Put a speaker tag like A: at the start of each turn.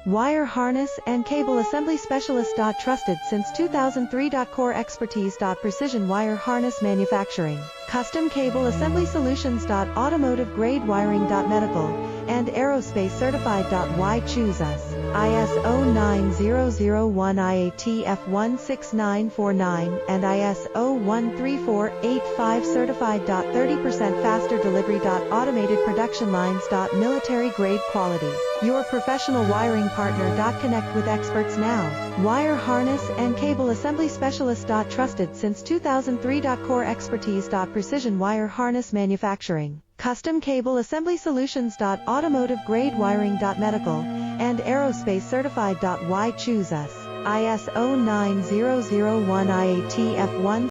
A: Wire harness and cable assembly specialist. Trusted since 2003. Core expertise. Precision wire harness manufacturing, custom cable assembly solutions. Automotive grade wiring. Medical and aerospace certified. Why choose us? ISO 9001 IATF 16949 and ISO 13485 certified. 30% faster delivery. Automated production lines. Military grade quality. Your professional wiring partner. Connect with experts now. Wire harness and cable assembly specialist. Trusted since 2003. Core expertise. Precision wire harness manufacturing, custom cable assembly solutions. Automotive grade wiring. Medical and aerospace certified. Why choose us? ISO 9001 IATF 1